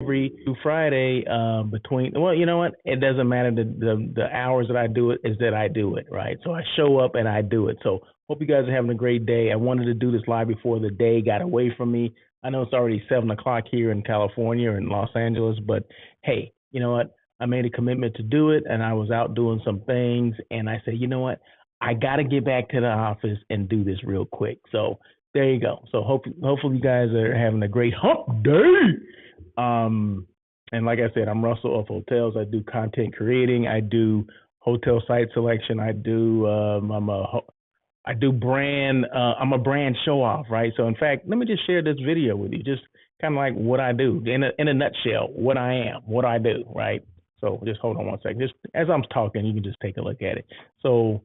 every Friday between, well, you know what? It doesn't matter. The hours that I do it is that I do it, right? So I show up and I do it. So hope you guys are having a great day. I wanted to do this live before the day got away from me. I know it's already 7 o'clock here in California or in Los Angeles, but hey, you know what? I made a commitment to do it, and I was out doing some things, and I said, you know what? I got to get back to the office and do this real quick. So there you go. So hopefully you guys are having a great hump day. Um, and like I said, I'm Russell of Hotels. I do content creating. I do hotel site selection. I do brand. I'm a brand show off, right? So in fact, let me just share this video with you, just kind of like what I do in a nutshell, what I am, what I do, right? So just hold on one second. Just as I'm talking, you can just take a look at it. So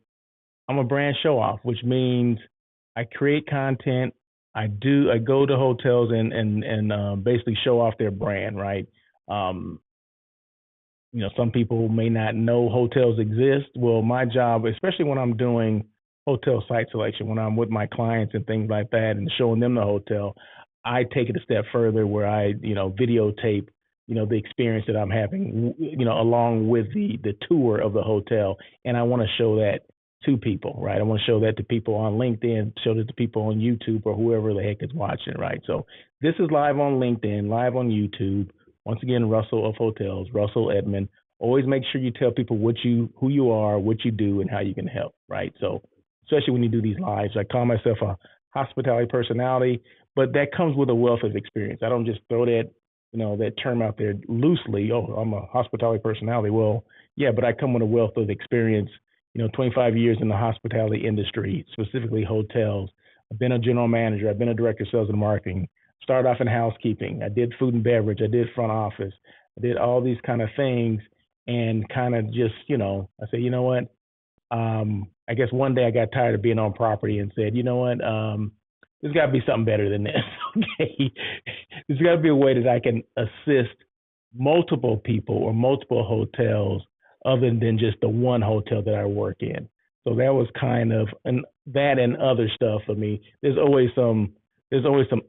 I'm a brand show off, which means I create content. I go to hotels and basically show off their brand, right? Um, some people may not know hotels exist. Well, my job, especially when I'm doing hotel site selection, when I'm with my clients and things like that and showing them the hotel, I take it a step further where I, videotape, the experience that I'm having, along with the tour of the hotel. And I want to show that to people, right? I want to show that to people on LinkedIn, show that to people on YouTube or whoever the heck is watching, right? So this is live on LinkedIn, live on YouTube. Once again, Russell of Hotels, Russell Edmond. Always make sure you tell people who you are, what you do, and how you can help, right? So, especially when you do these lives, I call myself a hospitality personality, but that comes with a wealth of experience. I don't just throw that term out there loosely. Oh, I'm a hospitality personality. Well, yeah, but I come with a wealth of experience. 25 years in the hospitality industry, specifically hotels. I've been a general manager. I've been a director of sales and marketing. Started off in housekeeping. I did food and beverage. I did front office. I did all these kind of things, and kind of just, I said, you know what? I guess one day I got tired of being on property and said, you know what? There's got to be something better than this. Okay, there's got to be a way that I can assist multiple people or multiple hotels other than just the one hotel that I work in. So that was kind of and other stuff for me. There's always some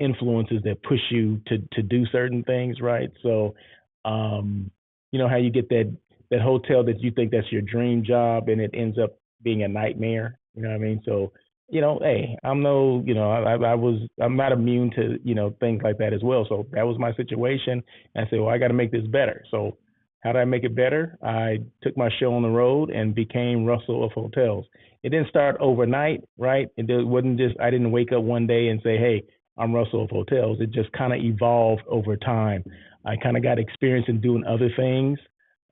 influences that push you to do certain things, right? So, how you get that hotel that you think that's your dream job and it ends up being a nightmare. You know what I mean? So, hey, I'm no, I'm not immune to things like that as well. So that was my situation, and I said, well, I got to make this better. So how did I make it better? I took my show on the road and became Russell of Hotels. It didn't start overnight, right? It wasn't just, I didn't wake up one day and say, hey, I'm Russell of Hotels. It just kind of evolved over time. I kind of got experience in doing other things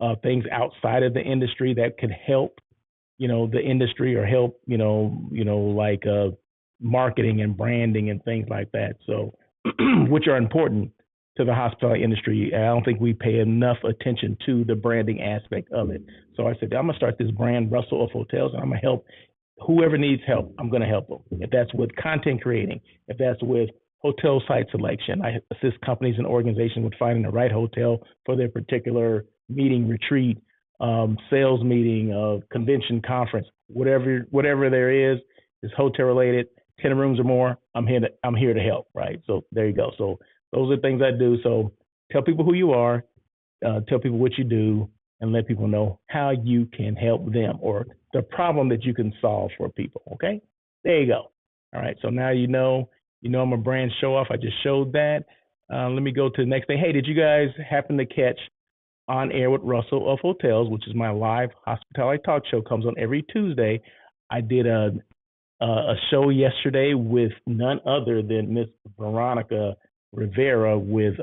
outside of the industry that could help, the industry or help, like marketing and branding and things like that. So, which are important to the hospitality industry. I don't think we pay enough attention to the branding aspect of it. So I said, I'm going to start this brand, Russell of Hotels, and I'm going to help whoever needs help. I'm going to help them. If that's with content creating, if that's with hotel site selection, I assist companies and organizations with finding the right hotel for their particular meeting, retreat, sales meeting, convention, conference, whatever there is hotel related, 10 rooms or more. I'm here to help, right? So there you go. So those are the things I do. So tell people who you are, tell people what you do, and let people know how you can help them or the problem that you can solve for people. Okay, there you go. All right. So now I'm a brand show off. I just showed that. Let me go to the next thing. Hey, did you guys happen to catch On Air with Russell of Hotels, which is my live hospitality talk show, comes on every Tuesday? I did a show yesterday with none other than Miss Veronica Rivera with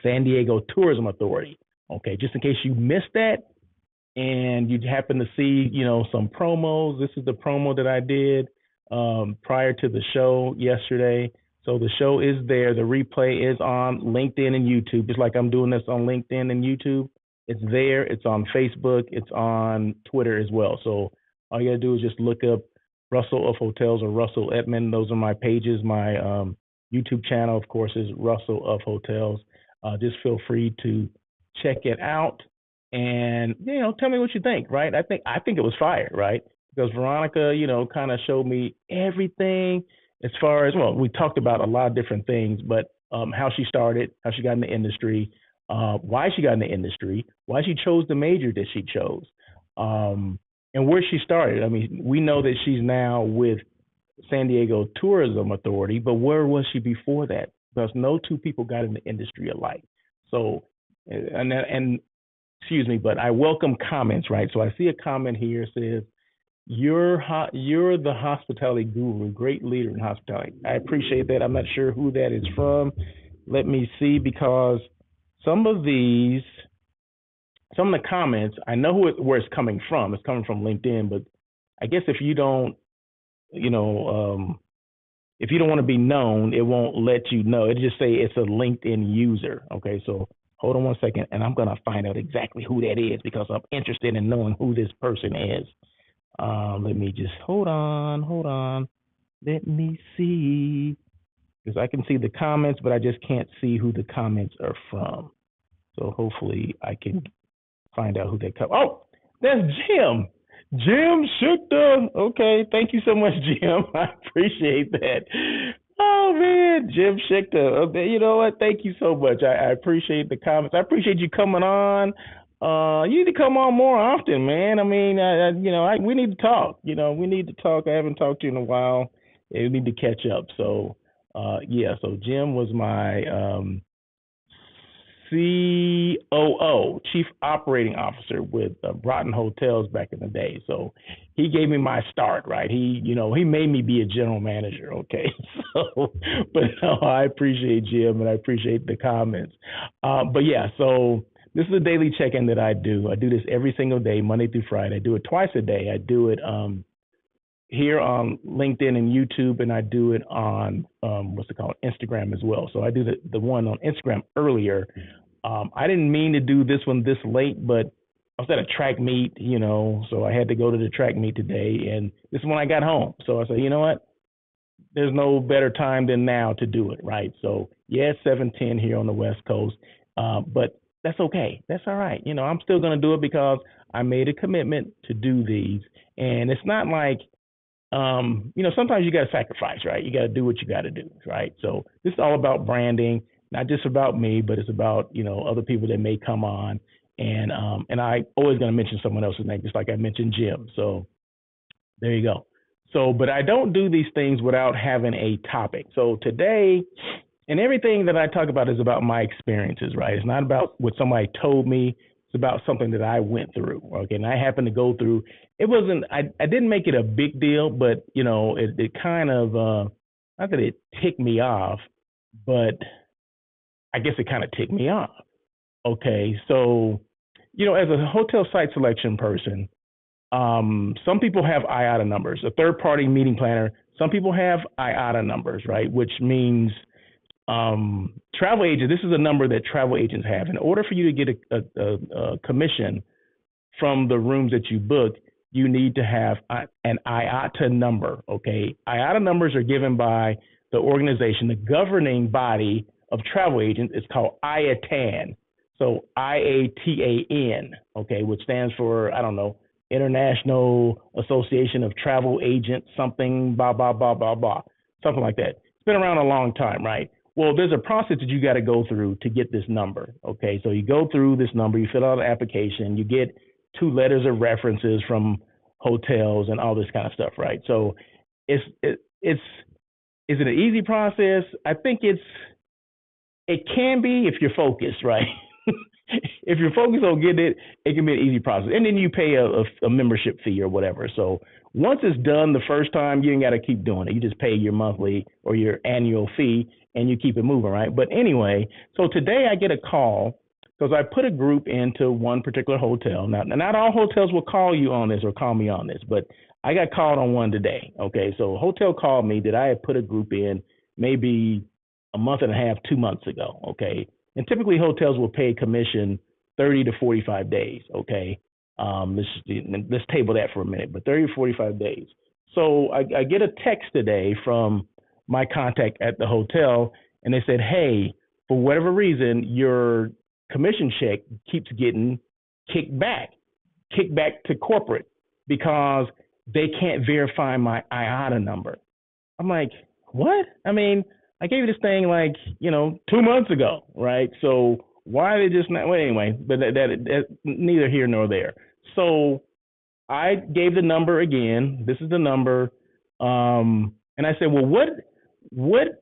San Diego Tourism Authority. Okay, just in case you missed that and you happen to see, some promos, this is the promo that I did prior to the show yesterday. So the show is there. The replay is on LinkedIn and YouTube, just like I'm doing this on LinkedIn and YouTube. It's there. It's on Facebook. It's on Twitter as well. So all you got to do is just look up Russell of Hotels or Russell Edmond. Those are my pages. My YouTube channel, of course, is Russell of Hotels. Just feel free to check it out and, tell me what you think, right? I think it was fire, right? Because Veronica, kind of showed me everything as far as, well, we talked about a lot of different things, but how she started, how she got in the industry, why she got in the industry, why she chose the major that she chose, and where she started. I mean, we know that she's now with San Diego Tourism Authority, but where was she before that? Because no two people got in the industry alike. So, and excuse me, but I welcome comments, right? So I see a comment here says, you're the hospitality guru, great leader in hospitality. I appreciate that. I'm not sure who that is from. Let me see, because some of the comments, I know where it's coming from. It's coming from LinkedIn, but I guess if you don't, you know, if you don't want to be known, it won't let you know. It just say it's a LinkedIn user. Okay, so hold on one second, and I'm gonna find out exactly who that is because I'm interested in knowing who this person is. Let me just hold on. Let me see, because I can see the comments, but I just can't see who the comments are from. So hopefully I can find out who they come. Oh, that's Jim. Jim Schuchter. Okay, thank you so much, Jim. I appreciate that. Oh man, Jim Schuchter. Okay, you know what? Thank you so much. I appreciate the comments. I appreciate you coming on. You need to come on more often, man. I mean, we need to talk. We need to talk. I haven't talked to you in a while. Yeah, we need to catch up. So, yeah. So Jim was my COO, Chief Operating Officer with Broughton Hotels back in the day. So he gave me my start, right? He made me be a general manager. Okay. So, but no, I appreciate Jim and I appreciate the comments. But yeah, so this is a daily check-in that I do. I do this every single day, Monday through Friday. I do it twice a day. I do it here on LinkedIn and YouTube, and I do it on Instagram as well. So I do the one on Instagram earlier. I didn't mean to do this one this late, but I was at a track meet, so I had to go to the track meet today, and this is when I got home. So I said, you know what? There's no better time than now to do it, right? So yeah, it's 7:10 here on the West Coast, but that's okay. That's all right. I'm still going to do it because I made a commitment to do these, and it's not like sometimes you got to sacrifice, right? You got to do what you got to do, right? So this is all about branding, not just about me, but it's about, other people that may come on. And I always going to mention someone else's name, just like I mentioned Jim. So there you go. So, but I don't do these things without having a topic. So today, and everything that I talk about is about my experiences, right? It's not about what somebody told me. It's about something that I went through. Okay. And I happened to go through, I didn't make it a big deal, but it kind of, not that it ticked me off, but I guess it kind of ticked me off. Okay. So, as a hotel site selection person, some people have IATA numbers, a third party meeting planner. Some people have IATA numbers, right? Which means, travel agent, this is a number that travel agents have. In order for you to get a commission from the rooms that you book, you need to have an IATA number, okay? IATA numbers are given by the organization, the governing body of travel agents. It's called IATAN. So IATAN, okay, which stands for, I don't know, International Association of Travel Agents, something, blah, blah, blah, blah, blah, something like that. It's been around a long time, right? Well, there's a process that you got to go through to get this number, okay? So you go through this number, you fill out an application, you get 2 letters of references from hotels and all this kind of stuff, right? So is it an easy process? I think it can be if you're focused, right? If you're focused on getting it, it can be an easy process. And then you pay a membership fee or whatever. So once it's done the first time, you ain't got to keep doing it. You just pay your monthly or your annual fee and you keep it moving, right? But anyway, so today I get a call because I put a group into one particular hotel. Now, not all hotels will call you on this or call me on this, but I got called on one today. Okay, so a hotel called me that I had put a group in maybe a month and a half, 2 months ago. Okay, and typically hotels will pay commission 30 to 45 days. Okay, let's table that for a minute, but 30 to 45 days. So I get a text today from my contact at the hotel, and they said, hey, for whatever reason, your commission check keeps getting kicked back to corporate because they can't verify my IATA number. I'm like, what? I mean, I gave you this thing like, 2 months ago, right? So why are they just not? Well, anyway, but that neither here nor there. So I gave the number again. This is the number, and I said, well, what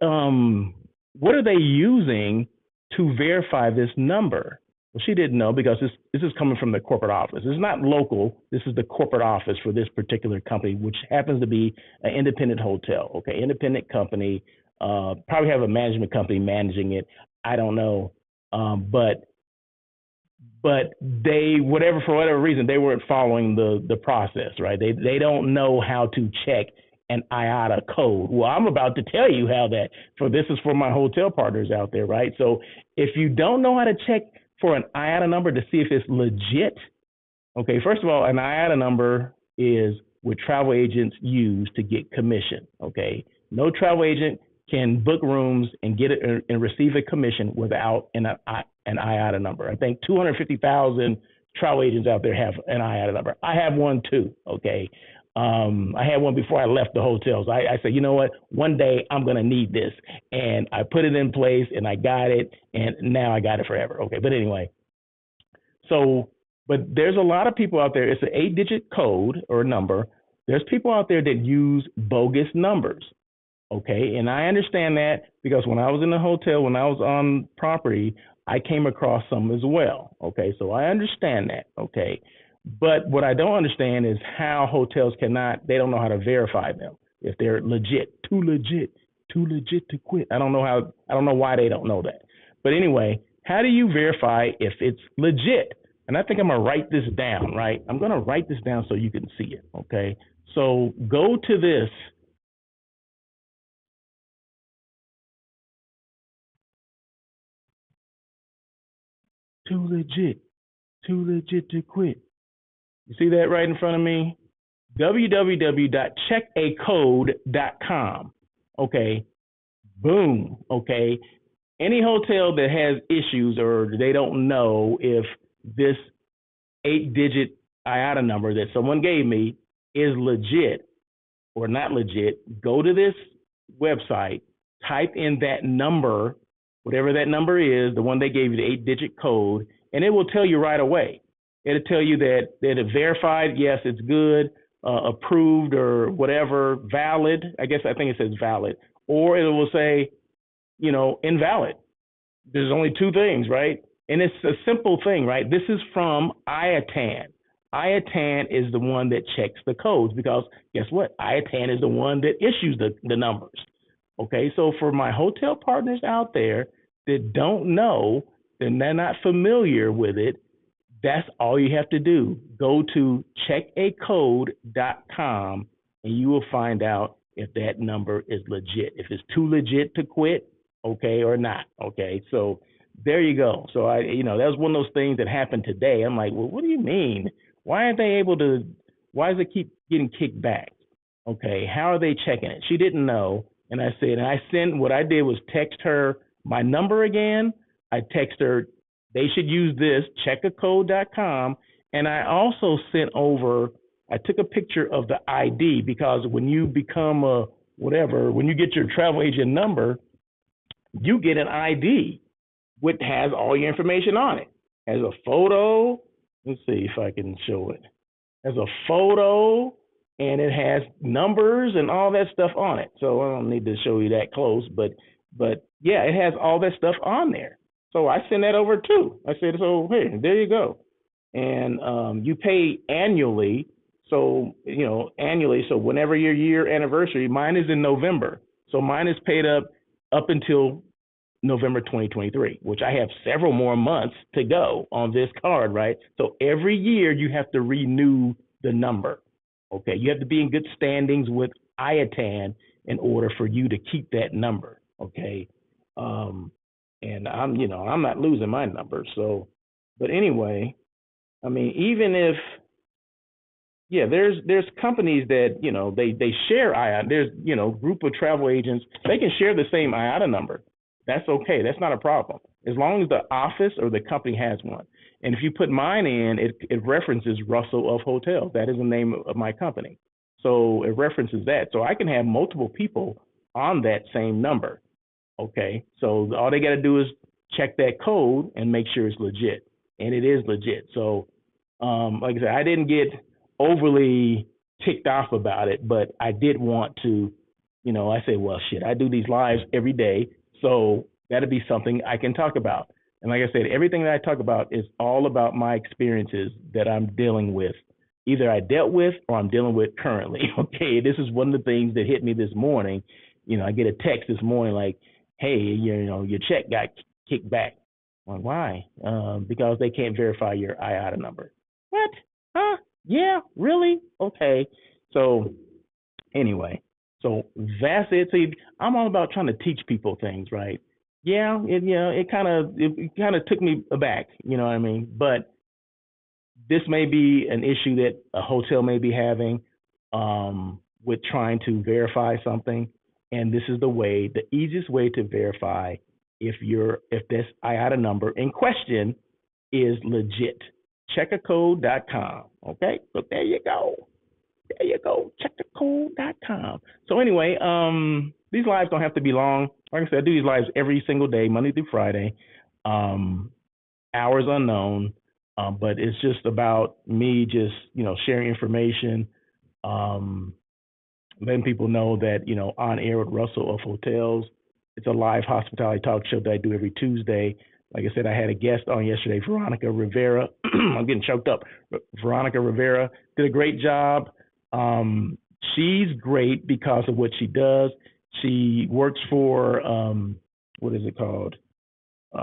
are they using to verify this number? Well, she didn't know because this is coming from the corporate office. It's not local. This is the corporate office for this particular company, which happens to be an independent hotel. Okay, independent company. Probably have a management company managing it. I don't know, but they whatever for whatever reason they weren't following the process, right? They don't know how to check an IATA code. Well, I'm about to tell you how that for this is for my hotel partners out there, right? So if you don't know how to check for an IATA number to see if it's legit, okay, first of all, an IATA number is what travel agents use to get commission. Okay, no travel agent can book rooms and get it and receive a commission without an IATA number. I think 250,000 travel agents out there have an IATA number. I have one too. Okay, I had one before I left the hotels. I said, you know what? One day I'm gonna need this, and I put it in place, and I got it, and now I got it forever. Okay, but anyway, so, but there's a lot of people out there. It's an 8-digit code or number. There's people out there that use bogus numbers. Okay, and I understand that because when I was in the hotel, when I was on property, I came across some as well. Okay, so I understand that. Okay, but what I don't understand is how hotels they don't know how to verify them if they're legit, too legit to quit. I don't know why they don't know that. But anyway, how do you verify if it's legit? And I think I'm gonna write this down, right? I'm gonna write this down so you can see it. Okay, so go to this. Too legit to quit. You see that right in front of me? www.checkacode.com. Okay, boom. Okay, any hotel that has issues or they don't know if this 8-digit IATA number that someone gave me is legit or not legit, go to this website, type in that number, whatever that number is, the one they gave you, the 8-digit code, and it will tell you right away. It'll tell you that it's verified, yes, it's good, approved or whatever, valid. I think it says valid, or it will say, invalid. There's only two things, right? And it's a simple thing, right? This is from IATA. IATA is the one that checks the codes because guess what? IATA is the one that issues the numbers. Okay, so for my hotel partners out there that don't know, then they're not familiar with it, that's all you have to do. Go to checkacode.com and you will find out if that number is legit, if it's too legit to quit, okay, or not. Okay, so there you go. So that was one of those things that happened today. I'm like, well, what do you mean? Why aren't they able to? Why does it keep getting kicked back? Okay, how are they checking it? She didn't know, and I said, what I did was text her my number again. I text her, they should use this, checkacode.com, and I also I took a picture of the ID because when you become when you get your travel agent number, you get an ID which has all your information on it. Has a photo. Let's see if I can show it. Has a photo and it has numbers and all that stuff on it. So I don't need to show you that close, but yeah, it has all that stuff on there. So I send that over too. I said, so here, there you go. And you pay annually. So, annually. So whenever your year anniversary, mine is in November. So mine is paid up until November 2023, which I have several more months to go on this card, right? So every year you have to renew the number. Okay, you have to be in good standings with IATA in order for you to keep that number. Okay, and I'm not losing my number. So, but anyway, I mean, even if there's companies that they share IATA. There's group of travel agents, they can share the same IATA number. That's okay. That's not a problem as long as the office or the company has one. And if you put mine in, it references Russell of Hotels. That is the name of my company. So it references that. So I can have multiple people on that same number. Okay, so all they got to do is check that code and make sure it's legit, and it is legit. So, like I said, I didn't get overly ticked off about it, but I did want to, I said, well, shit, I do these lives every day, so that'll be something I can talk about. And like I said, everything that I talk about is all about my experiences that I'm dealing with, either I dealt with or I'm dealing with currently. Okay, this is one of the things that hit me this morning. I get a text this morning like, hey, your check got kicked back. I'm like, why? Because they can't verify your IATA number. What? Huh? Yeah, really? Okay. So anyway, so that's it. See, I'm all about trying to teach people things, right? Yeah, it kind of took me aback, you know what I mean? But this may be an issue that a hotel may be having with trying to verify something, and this is the easiest way to verify if this IATA number in question is legit. Checkacode.com. Okay, so there you go. There you go. Checkacode.com. So anyway, these lives don't have to be long. Like I said, I do these lives every single day, Monday through Friday. Um, Hours unknown, but it's just about me just sharing information, um, letting people know that on air with Russell of Hotels. It's a live hospitality talk show that I do every Tuesday. Like I said, I had a guest on yesterday, Veronica Rivera. I'm getting choked up. Veronica Rivera did a great job. She's great because of what she does. She works for what is it called? What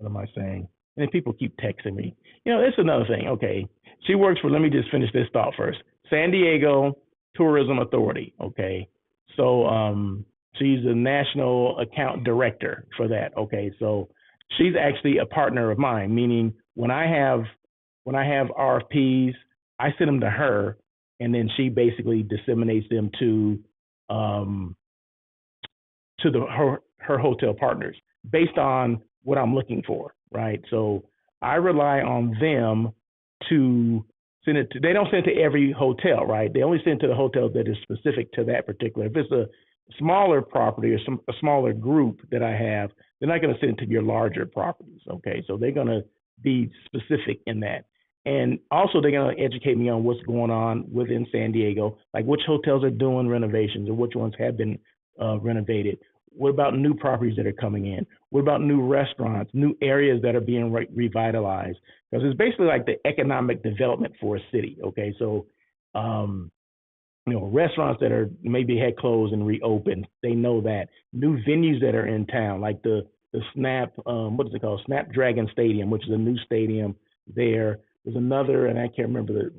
am I saying? And then people keep texting me. It's another thing. Okay. She works for, let me just finish this thought first. San Diego Tourism Authority. Okay. So she's a national account director for that. Okay. So she's actually a partner of mine, meaning when I have RFPs, I send them to her and then she basically disseminates them um to her hotel partners based on what I'm looking for, right? So I rely on them to send it to. They don't send it to every hotel, right? They only send it to the hotel that is specific to that particular. If it's a smaller property or a smaller group that I have, they're not going to send it to your larger properties. Okay, so they're going to be specific in that. And also, they're going to educate me on what's going on within San Diego, like which hotels are doing renovations or which ones have been renovated. What about new properties that are coming in? What about new restaurants, new areas that are being revitalized? Because it's basically like the economic development for a city. Okay, so um, restaurants that are maybe had closed and reopened, they know that. New venues that are in town, like the Snap, what is it called? Snapdragon Stadium, which is a new stadium there. There's another, and I can't remember what is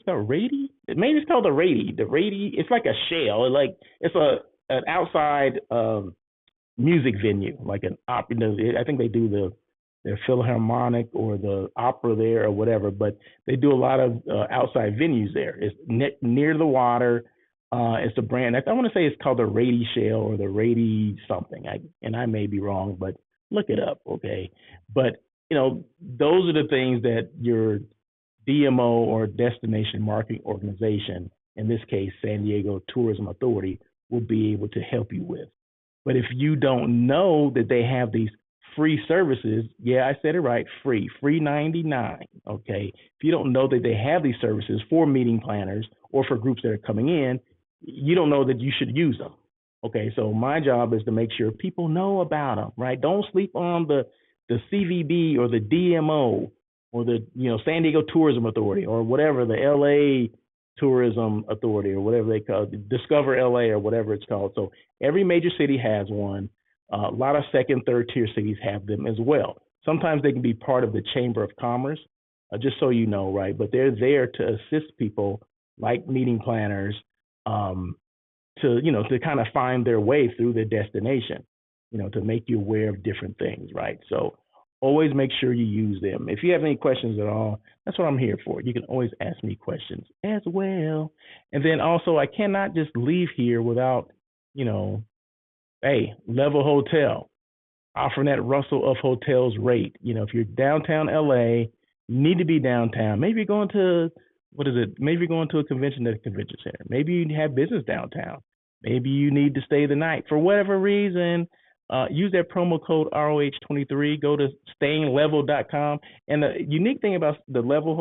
it called? Rady? Maybe it's called the Rady. The Rady, it's like a shell. It's an outside music venue, like an opera. I think they do their Philharmonic or the opera there or whatever, but they do a lot of outside venues there. It's near the water. It's a brand. I want to say it's called the Rady Shell or the Rady something. I may be wrong, but look it up, okay? But those are the things that your DMO or destination marketing organization, in this case, San Diego Tourism Authority, will be able to help you with. But if you don't know that they have these free services, yeah, I said it right, free 99, okay? If you don't know that they have these services for meeting planners or for groups that are coming in, you don't know that you should use them. Okay, so my job is to make sure people know about them, right? Don't sleep on the CVB or the DMO or the San Diego Tourism Authority or whatever, the LA Tourism Authority or whatever they call it, Discover LA or whatever it's called. So every major city has one. A lot of second, third tier cities have them as well. Sometimes they can be part of the Chamber of Commerce, just so you know, right? But they're there to assist people like meeting planners to kind of find their way through their destination, to make you aware of different things, right? So always make sure you use them. If you have any questions at all, that's what I'm here for. You can always ask me questions as well. And then also, I cannot just leave here without, hey, Level Hotel offering that Russell of Hotels rate. If you're downtown LA, you need to be downtown. Maybe you're going to, what is it? Maybe you're going to a convention at a convention center. Maybe you have business downtown. Maybe you need to stay the night for whatever reason. Use that promo code ROH23. Go to stayinglevel.com. And the unique thing about the Level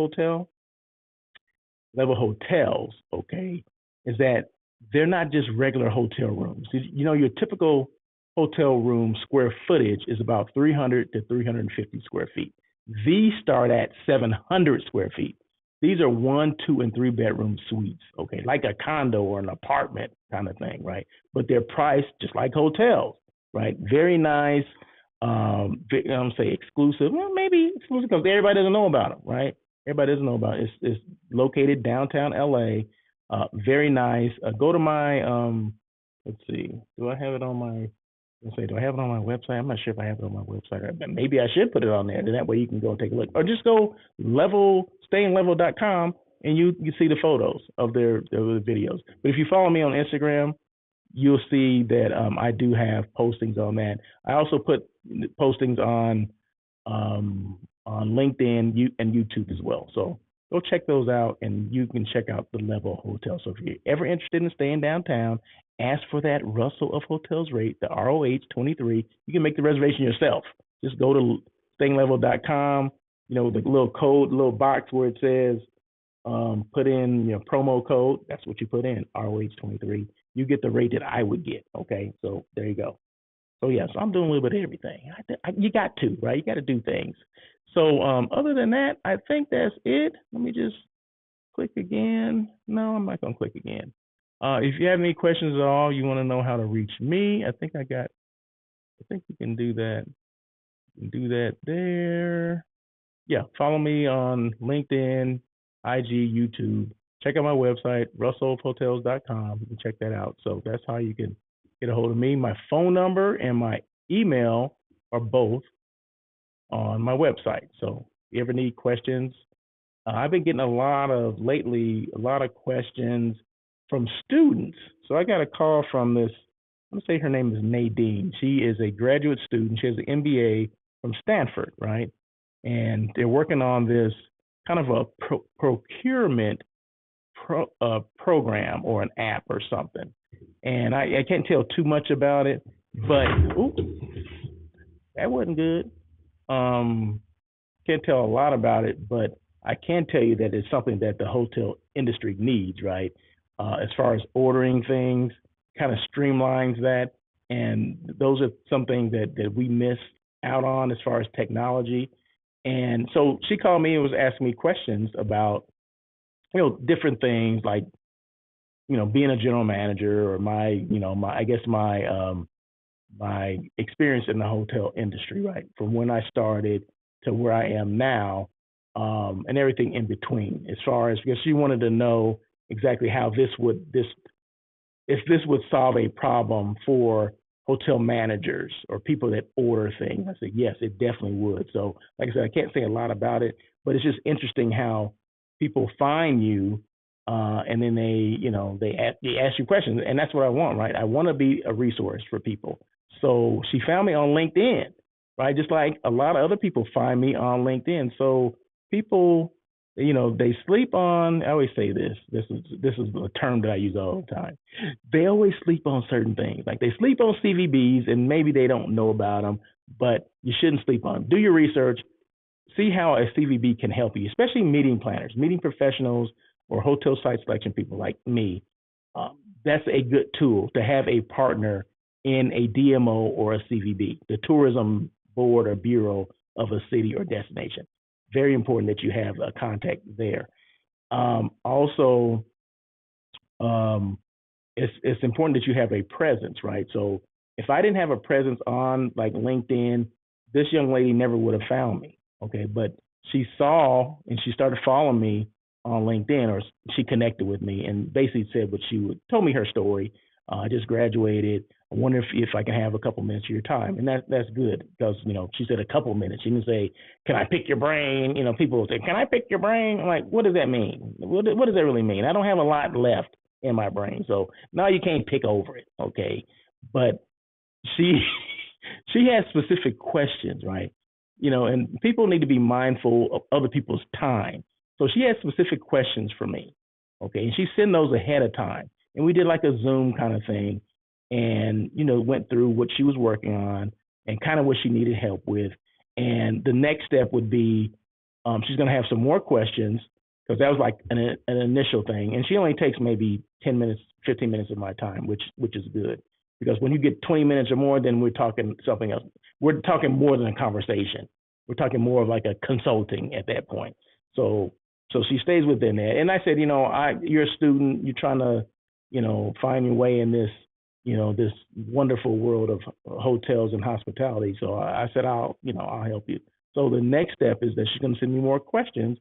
hotels, okay, is that they're not just regular hotel rooms. You know, your typical hotel room square footage is about 300 to 350 square feet. These start at 700 square feet. These are 1, 2, and 3 bedroom suites, okay, like a condo or an apartment kind of thing, right? But they're priced just like hotels, right? Very nice. I'm say exclusive. Well, maybe exclusive because everybody doesn't know about them, right? Everybody doesn't know about it. It's located downtown LA. Very nice. Go to my let's see. Do I have it on my let's say, do I have it on my website? I'm not sure if I have it on my website. Maybe I should put it on there. Then that way you can go and take a look. Or just go stayinglevel.com and you see the photos of their videos. But if you follow me on Instagram, you'll see that I do have postings on that. I also put postings on LinkedIn and YouTube as well. So go check those out, and you can check out the Level Hotel. So if you're ever interested in staying downtown, ask for that Russell of Hotels rate, the ROH23. You can make the reservation yourself. Just go to stayinglevel.com. You know, the little code, little box where it says put in promo code. That's what you put in, ROH23. You get the rate that I would get. Okay, so there you go. So yeah, so I'm doing a little bit of everything. You got to, right? You got to do things. So other than that, I think that's it. Let me just click again. No, I'm not gonna click again. If you have any questions at all, you want to know how to reach me, I think you can do that. You can do that there. Yeah, follow me on LinkedIn, IG, YouTube. Check out my website, russellhotels.com. You can check that out. So that's how you can get a hold of me. My phone number and my email are both on my website. So if you ever need questions, I've been getting a lot of questions from students. So I got a call from this, I'm gonna say her name is Nadine. She is a graduate student. She has an MBA from Stanford, right? And they're working on this kind of a procurement program or an app or something. And I can't tell too much about it, but that wasn't good. Can't tell a lot about it, but I can tell you that it's something that the hotel industry needs, right? As far as ordering things, kind of streamlines that. And those are some things that we miss out on as far as technology. And so she called me and was asking me questions about, different things like, being a general manager or my experience in the hotel industry, right? From when I started to where I am now, and everything in between. As far as, because she wanted to know exactly how if this would solve a problem for hotel managers or people that order things. I said, yes, it definitely would. So, like I said, I can't say a lot about it, but it's just interesting how people find you, and then they ask you questions, and that's what I want, right? I want to be a resource for people. So she found me on LinkedIn, right? Just like a lot of other people find me on LinkedIn. So people, they sleep on. I always say this. This is a term that I use all the time. They always sleep on certain things. Like they sleep on CVBs, and maybe they don't know about them, but you shouldn't sleep on them. Do your research. See how a CVB can help you, especially meeting planners, meeting professionals, or hotel site selection people like me. That's a good tool to have a partner in a DMO or a CVB, the tourism board or bureau of a city or destination. Very important that you have a contact there. Also, it's important that you have a presence, right? So if I didn't have a presence on like LinkedIn, this young lady never would have found me. Okay, but she saw and she started following me on LinkedIn, or she connected with me and basically said told me her story. I just graduated. I wonder if I can have a couple minutes of your time, and that's good because she said a couple minutes. She didn't say, "Can I pick your brain?" People will say, "Can I pick your brain?" I'm like, what does that mean? What does that really mean? I don't have a lot left in my brain, so now you can't pick over it, okay? But she she has specific questions, right? And people need to be mindful of other people's time. So she has specific questions for me, okay? And she sent those ahead of time. and we did like a Zoom kind of thing, and went through what she was working on and kind of what she needed help with. And the next step would be she's going to have some more questions because that was like an initial thing, and she only takes maybe 10 minutes, 15 minutes of my time, which is good because when you get 20 minutes or more, then we're talking something else. We're talking more than a conversation. We're talking more of like a consulting at that point. So she stays within that. And I said, you're a student, you're trying to, find your way in this, this wonderful world of hotels and hospitality. So I said, I'll help you. So the next step is that she's going to send me more questions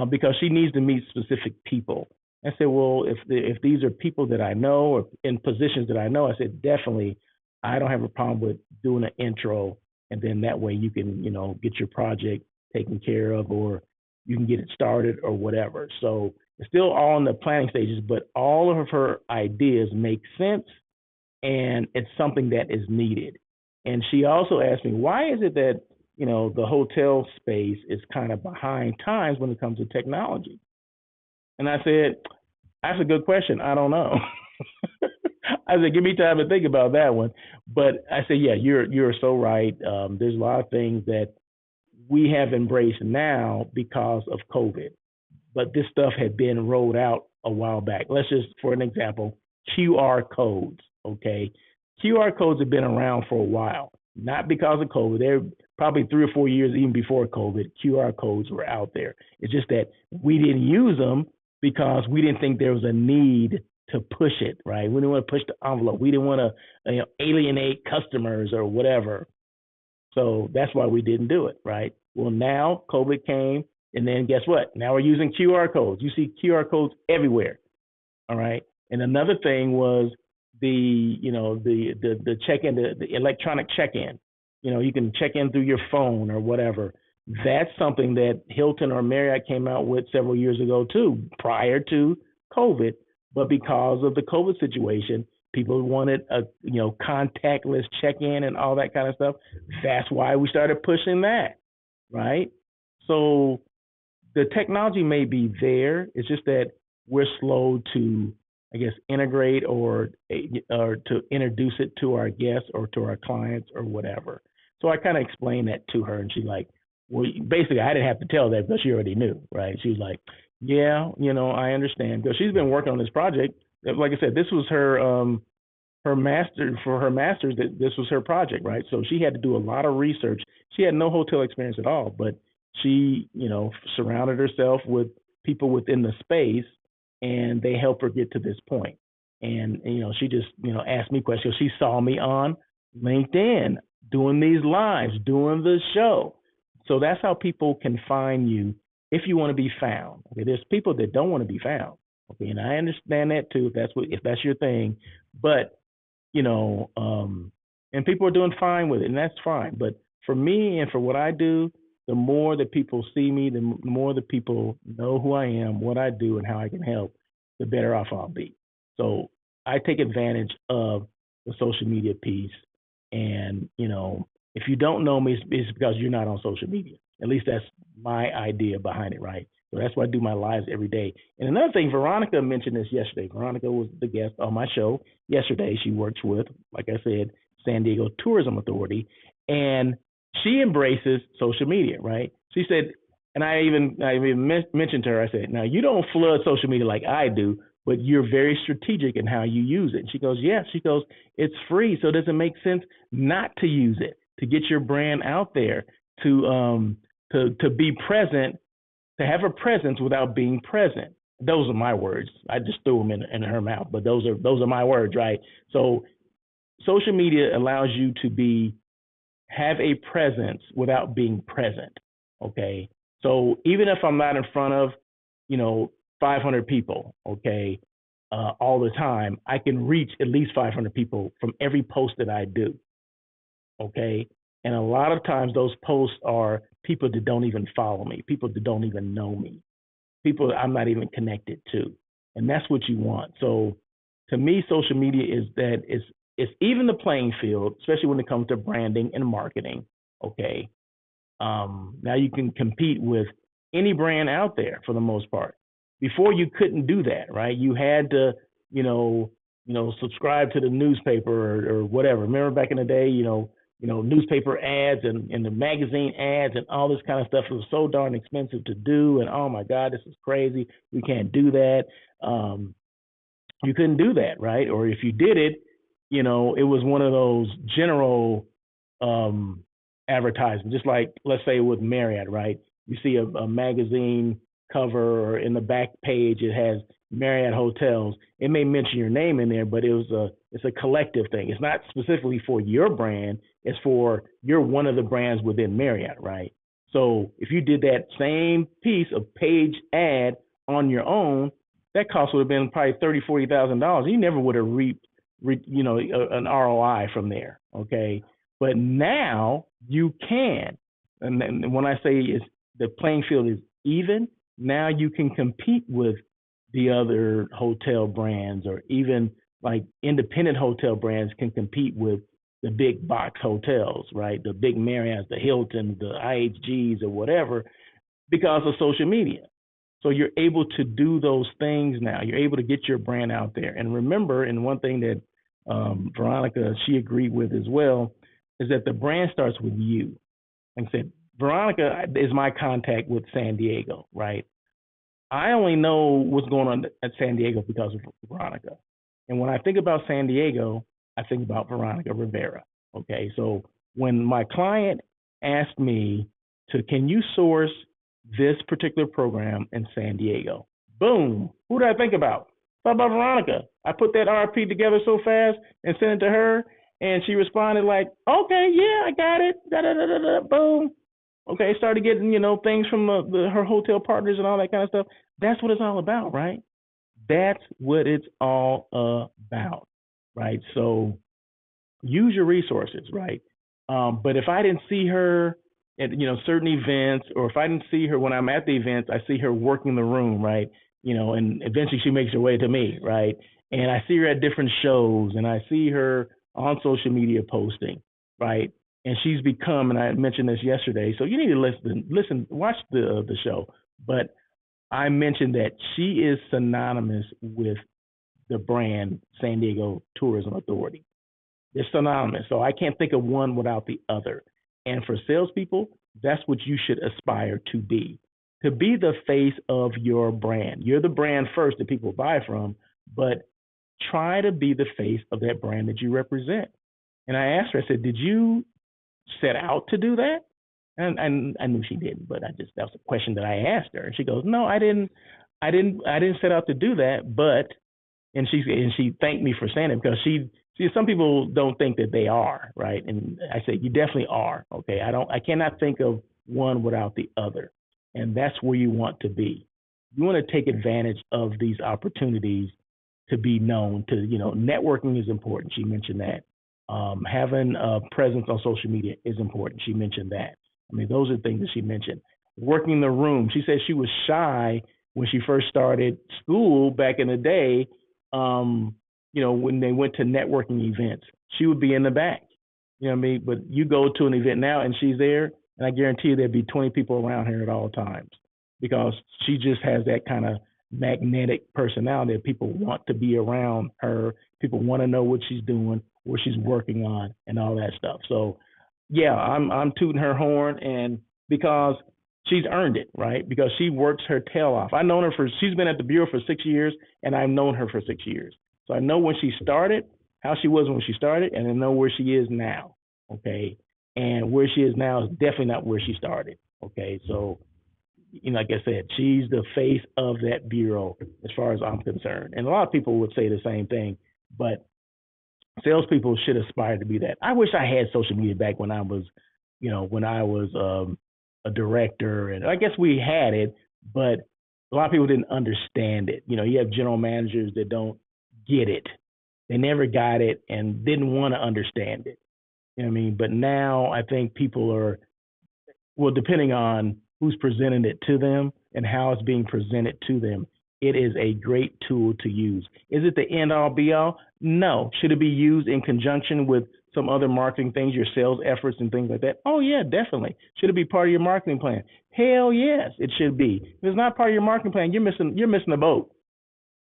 because she needs to meet specific people. I said, well, if these are people that I know or in positions that I know, I said, definitely, I don't have a problem with doing an intro, and then that way you can, get your project taken care of, or you can get it started or whatever. So it's still all in the planning stages, but all of her ideas make sense, and it's something that is needed. And she also asked me, why is it that, the hotel space is kind of behind times when it comes to technology? And I said, that's a good question. I don't know. I said, give me time to think about that one. But I said, yeah, you're so right. There's a lot of things that we have embraced now because of COVID, but this stuff had been rolled out a while back. Let's just, for an example, QR codes. Okay, QR codes have been around for a while, not because of COVID. They're probably 3 or 4 years even before COVID. QR codes were out there. It's just that we didn't use them because we didn't think there was a need to push it, right? We didn't want to push the envelope. We didn't want to alienate customers or whatever. So that's why we didn't do it, right? Well, now COVID came, and then guess what? Now we're using QR codes. You see QR codes everywhere, all right? And another thing was the check-in, the electronic check-in. You can check in through your phone or whatever. That's something that Hilton or Marriott came out with several years ago too, prior to COVID. But because of the COVID situation, people wanted a contactless check-in and all that kind of stuff. That's why we started pushing that, right? So the technology may be there. It's just that we're slow to, I guess, integrate or to introduce it to our guests or to our clients or whatever. So I kind of explained that to her, and she's like, well, basically, I didn't have to tell that because she already knew, right? She was like, yeah, I understand, because she's been working on this project. Like I said, this was her master's. This was her project, right? So she had to do a lot of research. She had no hotel experience at all, but she, surrounded herself with people within the space, and they helped her get to this point. And she just, asked me questions. She saw me on LinkedIn doing these lives, doing the show. So that's how people can find you if you want to be found. Okay, there's people that don't want to be found. Okay, and I understand that too if that's your thing. But and people are doing fine with it, and that's fine. But for me and for what I do, the more that people see me, the more that people know who I am, what I do, and how I can help, the better off I'll be. So I take advantage of the social media piece. And, if you don't know me, it's because you're not on social media. At least that's my idea behind it, right? So that's why I do my lives every day. And another thing, Veronica mentioned this yesterday. Veronica was the guest on my show yesterday. She works with, like I said, San Diego Tourism Authority, and she embraces social media, right? She said, and I even mentioned to her, I said, now you don't flood social media like I do, but you're very strategic in how you use it. And she goes, yes. She goes, it's free, so does it make sense not to use it, to get your brand out there, to be present, to have a presence without being present. Those are my words. I just threw them in her mouth, but those are my words, right? So social media allows you to have a presence without being present. Okay. So even if I'm not in front of, 500 people, okay, all the time, I can reach at least 500 people from every post that I do. Okay. And a lot of times those posts are people that don't even follow me, people that don't even know me, people that I'm not even connected to. And that's what you want. So to me, social media it's even the playing field, especially when it comes to branding and marketing. Okay. Now you can compete with any brand out there for the most part. Before you couldn't do that, right? You had to subscribe to the newspaper or whatever. Remember back in the day, newspaper ads and the magazine ads and all this kind of stuff. It was so darn expensive to do, and oh my God, this is crazy. We can't do that. You couldn't do that, right? Or if you did it, it was one of those general advertisements, just like let's say with Marriott, right? You see a magazine cover or in the back page it has Marriott hotels. It may mention your name in there, but it's a collective thing. It's not specifically for your brand. It's for you're one of the brands within Marriott, right? So if you did that same piece of page ad on your own, that cost would have been probably $30,000-$40,000. You never would have reaped, an ROI from there. Okay, but now you can, and then when I say the playing field is even, now you can compete with the other hotel brands, or even like independent hotel brands can compete with the big box hotels, right? The big Marriotts, the Hiltons, the IHGs, or whatever, because of social media. So you're able to do those things now. You're able to get your brand out there. And remember, and one thing that Veronica, she agreed with as well, is that the brand starts with you. Like I said, Veronica is my contact with San Diego, right? I only know what's going on at San Diego because of Veronica. And when I think about San Diego, I think about Veronica Rivera. Okay, so when my client asked me can you source this particular program in San Diego? Boom. Who did I think about? Thought about Veronica. I put that RFP together so fast and sent it to her, and she responded like, "Okay, yeah, I got it." Da da da da da. Boom. Okay, started getting things from her hotel partners and all that kind of stuff. That's what it's all about, right? That's what it's all about, right? So use your resources, right? But if I didn't see her at certain events, or if I didn't see her when I'm at the events, I see her working the room, right? And eventually she makes her way to me, right? And I see her at different shows, and I see her on social media posting, right? And she's become, and I mentioned this yesterday, so you need to listen, watch the show. But I mentioned that she is synonymous with the brand San Diego Tourism Authority. They're synonymous. So I can't think of one without the other. And for salespeople, that's what you should aspire to be the face of your brand. You're the brand first that people buy from, but try to be the face of that brand that you represent. And I asked her, I said, did you set out to do that? And I knew she didn't, but that was a question that I asked her. And she goes, no, I didn't set out to do that, but, and she thanked me for saying it, because some people don't think that they are, right? And I said, you definitely are. Okay. I cannot think of one without the other. And that's where you want to be. You want to take advantage of these opportunities to be known. Networking is important. She mentioned that. Having a presence on social media is important. She mentioned that. I mean, those are things that she mentioned. Working the room. She said she was shy when she first started school back in the day. When they went to networking events, she would be in the back. You know what I mean? But you go to an event now and she's there, and I guarantee you there'd be 20 people around her at all times, because she just has that kind of magnetic personality that people want to be around her. People want to know what she's doing, what she's working on, and all that stuff. So yeah, I'm tooting her horn, and because she's earned it, right? Because she works her tail off. I've known her she's been at the Bureau for 6 years, and I've known her for 6 years. So I know when she started, how she was when she started, and I know where she is now, okay? And where she is now is definitely not where she started, okay? So, like I said, she's the face of that Bureau as far as I'm concerned. And a lot of people would say the same thing, but salespeople should aspire to be that. I wish I had social media back when I was, a director, and I guess we had it, but a lot of people didn't understand it. You have general managers that don't get it. They never got it and didn't want to understand it. You know what I mean? But now I think people are, well, depending on who's presenting it to them and how it's being presented to them, it is a great tool to use. Is it the end all be all? No. Should it be used in conjunction with some other marketing things, your sales efforts and things like that? Oh yeah, definitely. Should it be part of your marketing plan? Hell yes, it should be. If it's not part of your marketing plan, you're missing the boat.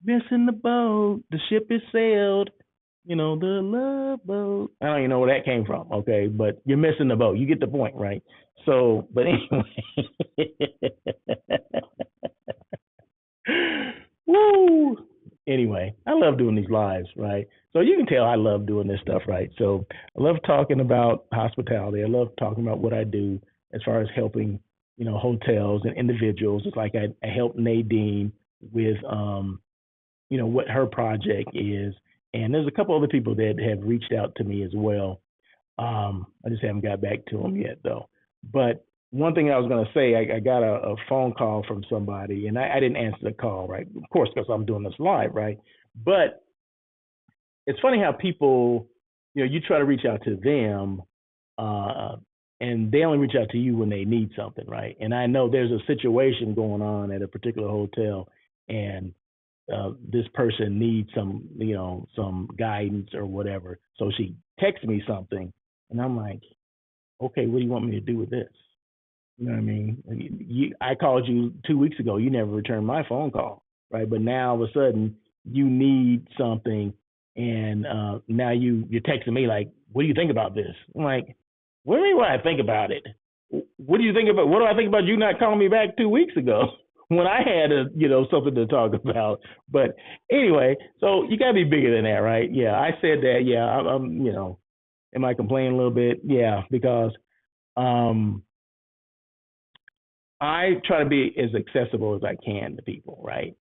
missing the boat. The ship is sailed. The love boat. I don't even know where that came from. Okay, but you're missing the boat. You get the point, right? So, but anyway, woo. Anyway, I love doing these lives, right? So you can tell I love doing this stuff, right? So I love talking about hospitality. I love talking about what I do as far as helping, hotels and individuals. It's like I helped Nadine with what her project is. And there's a couple other people that have reached out to me as well. I just haven't got back to them yet, though. But one thing I was going to say, I got a phone call from somebody, and I didn't answer the call, right? Of course, because I'm doing this live, right? But it's funny how people, you try to reach out to them, uh, and they only reach out to you when they need something, right? And I know there's a situation going on at a particular hotel, and this person needs some guidance or whatever. So she texts me something, and I'm like, okay, what do you want me to do with this? You know what I mean? I called you 2 weeks ago. You never returned my phone call, right? But now all of a sudden you need something, and now you're texting me like, "What do you think about this?" I'm like, "What do you mean? What I think about it? What do you think about? What do I think about you not calling me back 2 weeks ago?" When I had something to talk about. But anyway, so you gotta be bigger than that, right? Yeah, I said that. Yeah, am I complaining a little bit? Yeah, because um I try to be as accessible as I can to people, right?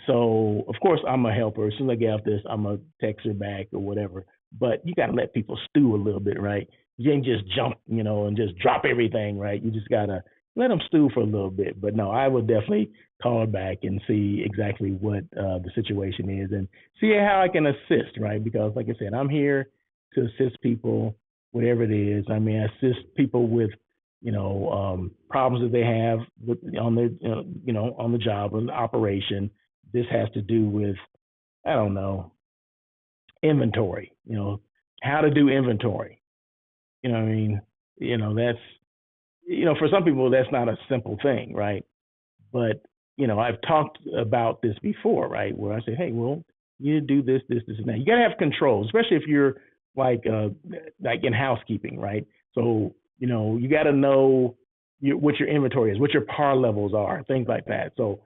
So of course I'm a helper. As soon as I get off this, I'm a text her back or whatever. But you got to let people stew a little bit, right? You ain't just jump, and just drop everything, right? You just gotta let them stew for a little bit. But no, I would definitely call her back and see exactly what the situation is and see how I can assist, right? Because like I said, I'm here to assist people, whatever it is. I mean, assist people with problems that they have with, on their on the job on the operation. This has to do with, I don't know, inventory, how to do inventory. You know what I mean? That's, for some people, that's not a simple thing, right? But, I've talked about this before, right? Where I say, hey, well, you need to do this, this, this, and that. You got to have control, especially if you're like in housekeeping, right? So, you got to know what your inventory is, what your par levels are, things like that. So,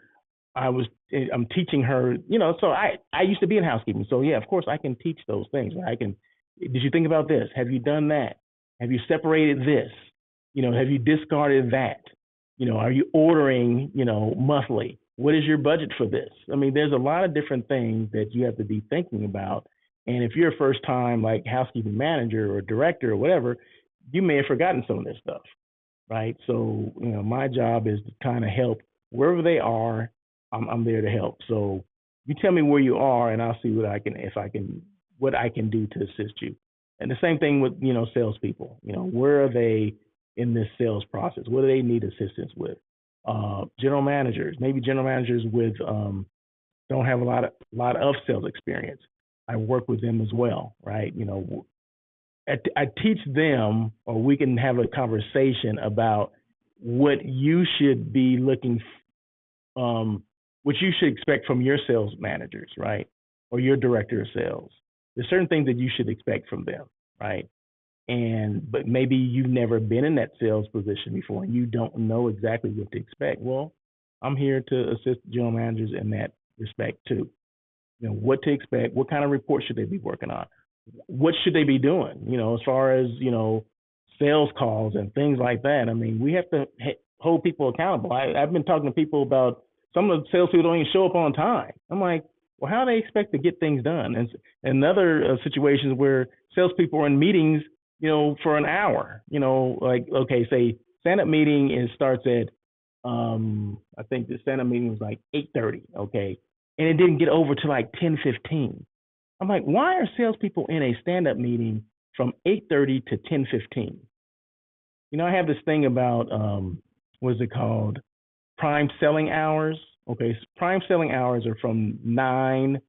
I'm teaching her, so I used to be in housekeeping. So yeah, of course I can teach those things. Right? Did you think about this? Have you done that? Have you separated this? Have you discarded that? Are you ordering, monthly? What is your budget for this? I mean, there's a lot of different things that you have to be thinking about. And if you're a first time like housekeeping manager or director or whatever, you may have forgotten some of this stuff, right? So, my job is to kind of help wherever they are. I'm there to help. So you tell me where you are, and I'll see what I can do to assist you. And the same thing with salespeople. Where are they in this sales process? What do they need assistance with? General managers, maybe general managers with don't have a lot of sales experience. I work with them as well, right? I teach them, or we can have a conversation about what you should be what you should expect from your sales managers, right? Or your director of sales. There's certain things that you should expect from them, right? But maybe you've never been in that sales position before and you don't know exactly what to expect. Well, I'm here to assist general managers in that respect too. What to expect, what kind of report should they be working on? What should they be doing? As far as, sales calls and things like that. I mean, we have to hold people accountable. I've been talking to people about some of the salespeople don't even show up on time. I'm like, well, how do they expect to get things done? And other situations where salespeople are in meetings, for an hour, like, okay, say stand up meeting starts at, I think the stand up meeting was like 8:30. Okay. And it didn't get over to like 10:15. I'm like, why are salespeople in a stand-up meeting from 8:30 to 10:15? I have this thing about what is it called? Prime selling hours. Okay, so prime selling hours are from 9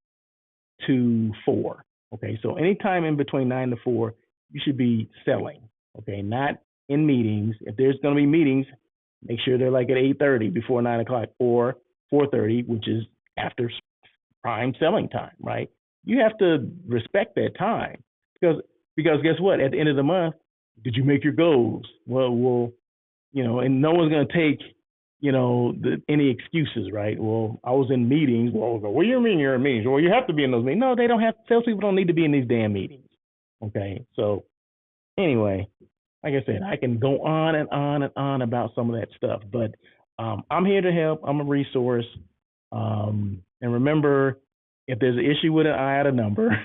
to 4. Okay, so anytime in between 9 to 4, you should be selling. Okay, not in meetings. If there's going to be meetings, make sure they're like at 8:30 before 9 o'clock or 4:30, which is after prime selling time, right? You have to respect that time because guess what? At the end of the month, did you make your goals? Well, and no one's gonna take any excuses, right? Well, I was in meetings. Well, what do you mean you're in meetings? Well, you have to be in those meetings. No, they don't have. Salespeople don't need to be in these damn meetings. Okay, so anyway, like I said, I can go on and on and on about some of that stuff, but I'm here to help. I'm a resource. And remember, if there's an issue with an IATA number,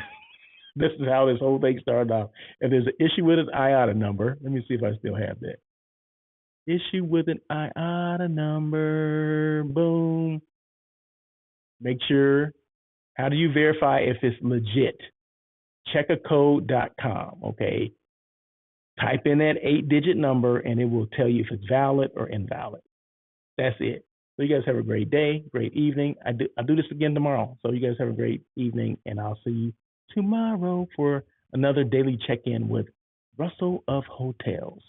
this is how this whole thing started off. If there's an issue with an IATA number, let me see if I still have that. Issue with an IATA number, boom. Make sure, how do you verify if it's legit? Checkacode.com, okay? Type in that 8-digit number and it will tell you if it's valid or invalid. That's it. So you guys have a great day, great evening. I do this again tomorrow. So you guys have a great evening and I'll see you tomorrow for another daily check-in with Russell of Hotels.